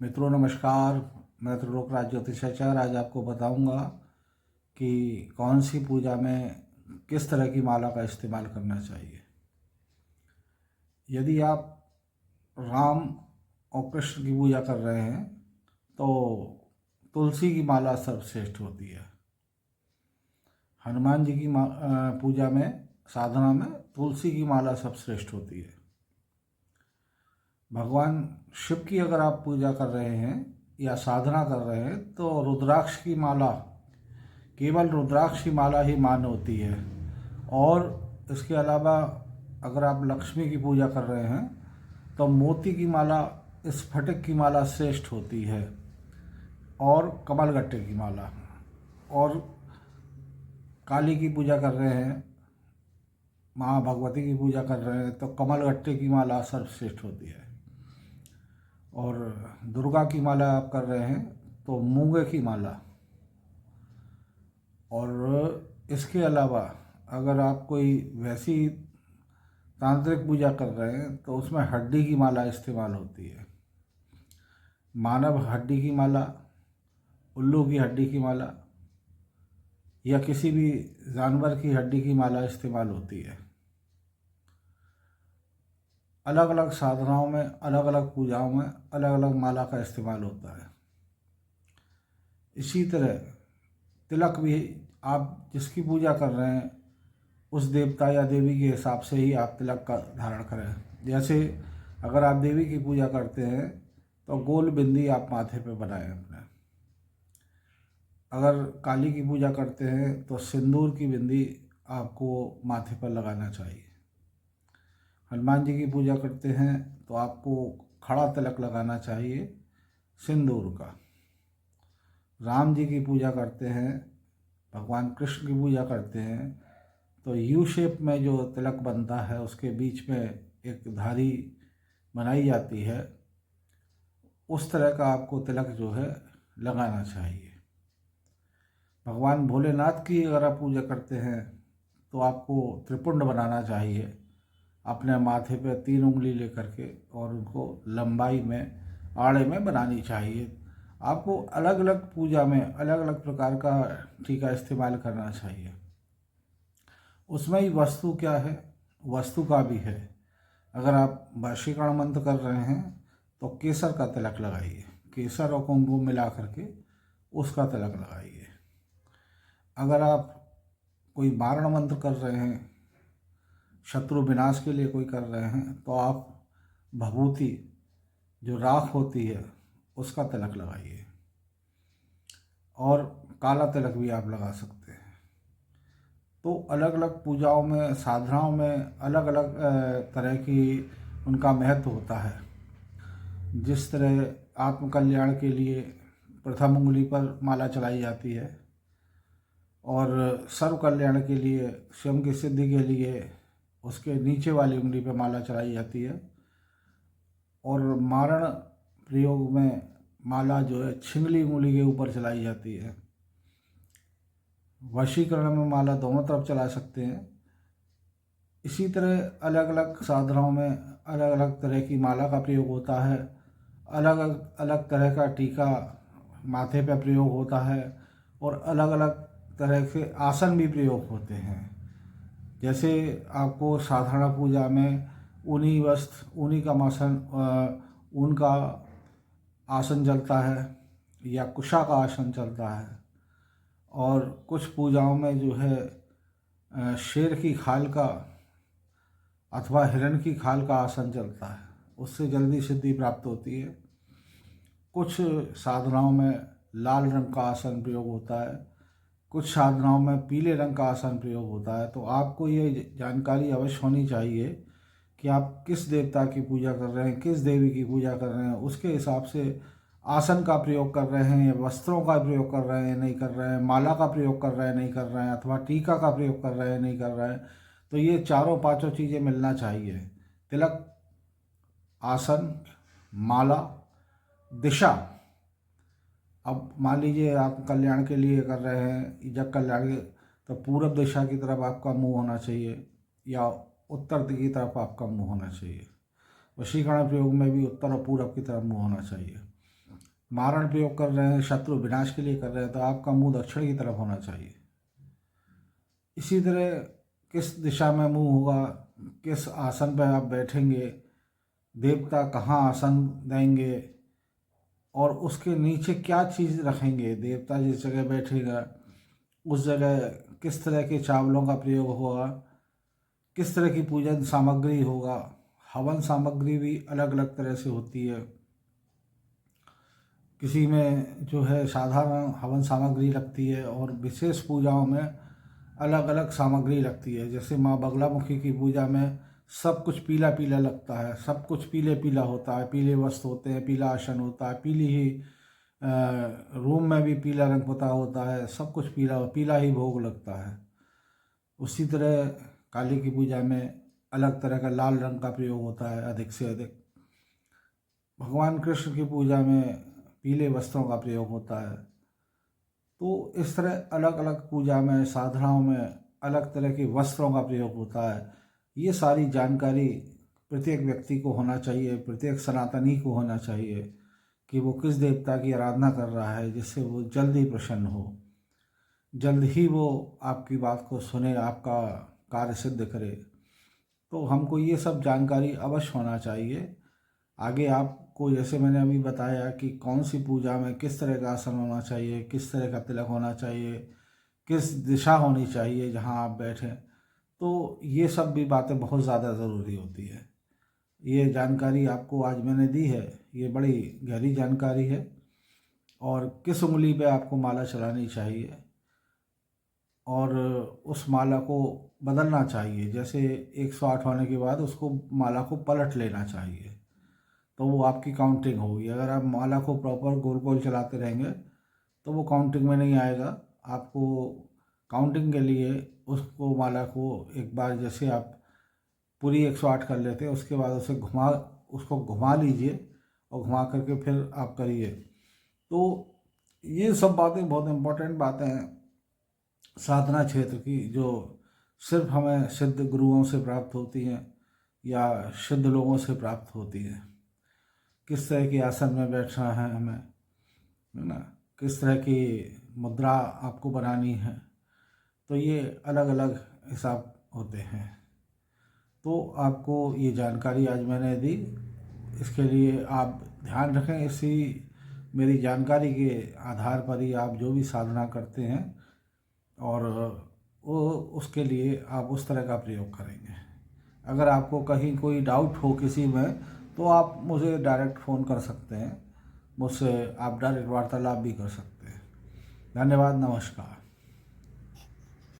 मित्रों नमस्कार। मैं त्रिलोकराज ज्योतिषाचार्य आज आपको बताऊंगा कि कौन सी पूजा में किस तरह की माला का इस्तेमाल करना चाहिए। यदि आप राम और कृष्ण की पूजा कर रहे हैं तो तुलसी की माला सर्वश्रेष्ठ होती है। हनुमान जी की पूजा में साधना में तुलसी की माला सर्वश्रेष्ठ होती है। भगवान शिव की अगर आप पूजा कर रहे हैं या साधना कर रहे हैं तो रुद्राक्ष की माला, केवल रुद्राक्ष की माला ही मान्य होती है। और इसके अलावा अगर आप लक्ष्मी की पूजा कर रहे हैं तो मोती की माला, स्फटिक की माला श्रेष्ठ होती है, और कमलगट्टे की माला। और काली की पूजा कर रहे हैं, माँ भगवती की पूजा कर रहे हैं तो कमलगट्टे की माला सर्वश्रेष्ठ होती है। और दुर्गा की माला आप कर रहे हैं तो मूंगे की माला। और इसके अलावा अगर आप कोई वैसी तांत्रिक पूजा कर रहे हैं तो उसमें हड्डी की माला इस्तेमाल होती है। मानव हड्डी की माला, उल्लू की हड्डी की माला या किसी भी जानवर की हड्डी की माला इस्तेमाल होती है। अलग अलग साधनाओं में, अलग अलग पूजाओं में अलग अलग माला का इस्तेमाल होता है। इसी तरह तिलक भी आप जिसकी पूजा कर रहे हैं उस देवता या देवी के हिसाब से ही आप तिलक का धारण करें। जैसे अगर आप देवी की पूजा करते हैं तो गोल बिंदी आप माथे पे बनाएं अपने। अगर काली की पूजा करते हैं तो सिंदूर की बिंदी आपको माथे पर लगाना चाहिए। हनुमान जी की पूजा करते हैं तो आपको खड़ा तिलक लगाना चाहिए सिंदूर का। राम जी की पूजा करते हैं, भगवान कृष्ण की पूजा करते हैं तो यू शेप में जो तिलक बनता है उसके बीच में एक धारी बनाई जाती है, उस तरह का आपको तिलक जो है लगाना चाहिए। भगवान भोलेनाथ की अगर आप पूजा करते हैं तो आपको त्रिपुंड बनाना चाहिए अपने माथे पे 3 उंगली लेकर के, और उनको लंबाई में आड़े में बनानी चाहिए। आपको अलग अलग पूजा में अलग अलग प्रकार का टीका इस्तेमाल करना चाहिए। उसमें ही वस्तु क्या है, वस्तु का भी है। अगर आप वशीकरण मंत्र कर रहे हैं तो केसर का तिलक लगाइए, केसर और कुंकुम मिला करके उसका तिलक लगाइए। अगर आप कोई मारण मंत्र कर रहे हैं, शत्रु विनाश के लिए कोई कर रहे हैं, तो आप भभूति जो राख होती है उसका तिलक लगाइए। और काला तिलक भी आप लगा सकते हैं। तो अलग अलग पूजाओं में, साधनाओं में अलग अलग तरह की उनका महत्व होता है। जिस तरह आत्मकल्याण के लिए प्रथम उंगली पर माला चलाई जाती है, और सर्व कल्याण के लिए, स्वयं की सिद्धि के लिए उसके नीचे वाली उंगली पर माला चलाई जाती है। और मारण प्रयोग में माला जो है छिंगली उंगली के ऊपर चलाई जाती है। वशीकरण में माला दोनों तरफ चला सकते हैं। इसी तरह अलग अलग साधनाओं में अलग अलग तरह की माला का प्रयोग होता है। अलग अलग तरह का टीका माथे पर प्रयोग होता है, और अलग अलग तरह के आसन भी प्रयोग होते हैं। जैसे आपको साधारण पूजा में ऊनी वस्त्र, ऊनी का ऊन का आसन चलता है या कुशा का आसन चलता है। और कुछ पूजाओं में जो है शेर की खाल का अथवा हिरण की खाल का आसन चलता है, उससे जल्दी सिद्धि प्राप्त होती है। कुछ साधनाओं में लाल रंग का आसन प्रयोग होता है, कुछ साधनाओं में पीले रंग का आसन प्रयोग होता है। तो आपको ये जानकारी अवश्य होनी चाहिए कि आप किस देवता की पूजा कर रहे हैं, किस देवी की पूजा कर रहे हैं, उसके हिसाब से आसन का प्रयोग कर रहे हैं या वस्त्रों का प्रयोग कर रहे हैं नहीं कर रहे हैं, माला का प्रयोग कर रहे हैं नहीं कर रहे हैं, अथवा टीका का प्रयोग कर रहे हैं नहीं कर रहे हैं। तो ये चारों पांचों चीज़ें मिलना चाहिए। तिलक, आसन, माला, दिशा। अब मान लीजिए आप कल्याण के लिए कर रहे हैं, जग कल्याण के, तो पूरब दिशा की तरफ आपका मुंह होना चाहिए या उत्तर की तरफ आपका मुंह होना चाहिए। वशीकरण प्रयोग में भी उत्तर और पूरब की तरफ मुंह होना चाहिए। मारण प्रयोग कर रहे हैं, शत्रु विनाश के लिए कर रहे हैं, तो आपका मुंह दक्षिण की तरफ होना चाहिए। इसी तरह किस दिशा में मुंह होगा, किस आसन पर आप बैठेंगे, देवता कहाँ आसन देंगे और उसके नीचे क्या चीज़ रखेंगे, देवता जिस जगह बैठेगा उस जगह किस तरह के चावलों का प्रयोग होगा, किस तरह की पूजन सामग्री होगा। हवन सामग्री भी अलग अलग तरह से होती है। किसी में जो है साधारण हवन सामग्री लगती है और विशेष पूजाओं में अलग अलग सामग्री लगती है। जैसे माँ बगलामुखी की पूजा में सब कुछ पीला पीला लगता है, सब कुछ पीले पीला होता है, पीले वस्त्र होते हैं, पीला आसन होता है, पीली ही रूम में भी पीला रंग पुता होता है, सब कुछ पीला पीला ही भोग लगता है। उसी तरह काली की पूजा में अलग तरह का लाल रंग का प्रयोग होता है अधिक से अधिक। भगवान कृष्ण की पूजा में पीले वस्त्रों का प्रयोग होता है। तो इस तरह अलग अलग पूजा में साधनाओं में अलग तरह के वस्त्रों का प्रयोग होता है। ये सारी जानकारी प्रत्येक व्यक्ति को होना चाहिए, प्रत्येक सनातनी को होना चाहिए कि वो किस देवता की आराधना कर रहा है, जिससे वो जल्द ही प्रसन्न हो, जल्द ही वो आपकी बात को सुने, आपका कार्य सिद्ध करे। तो हमको ये सब जानकारी अवश्य होना चाहिए। आगे आपको जैसे मैंने अभी बताया कि कौन सी पूजा में किस तरह का आसन होना चाहिए, किस तरह का तिलक होना चाहिए, किस दिशा होनी चाहिए जहाँ आप बैठें, तो ये सब भी बातें बहुत ज़्यादा ज़रूरी होती है। ये जानकारी आपको आज मैंने दी है, ये बड़ी गहरी जानकारी है। और किस उंगली पे आपको माला चलानी चाहिए और उस माला को बदलना चाहिए, जैसे 108 होने के बाद उसको माला को पलट लेना चाहिए, तो वो आपकी काउंटिंग होगी। अगर आप माला को प्रॉपर गोल गोल चलाते रहेंगे तो वो काउंटिंग में नहीं आएगा। आपको काउंटिंग के लिए उसको माला को एक बार जैसे आप पूरी 108 कर लेते हैं, उसके बाद उसको घुमा लीजिए और घुमा करके फिर आप करिए। तो ये सब बातें बहुत इम्पोर्टेंट बातें हैं साधना क्षेत्र की, जो सिर्फ हमें सिद्ध गुरुओं से प्राप्त होती हैं या सिद्ध लोगों से प्राप्त होती हैं। किस तरह के आसन में बैठना है हमें, है ना, किस तरह की मुद्रा आपको बनानी है, तो ये अलग अलग हिसाब होते हैं। तो आपको ये जानकारी आज मैंने दी, इसके लिए आप ध्यान रखें। इसी मेरी जानकारी के आधार पर ही आप जो भी साधना करते हैं और वो उसके लिए आप उस तरह का प्रयोग करेंगे। अगर आपको कहीं कोई डाउट हो किसी में तो आप मुझे डायरेक्ट फ़ोन कर सकते हैं, मुझसे आप डायरेक्ट वार्तालाप भी कर सकते हैं। धन्यवाद, नमस्कार।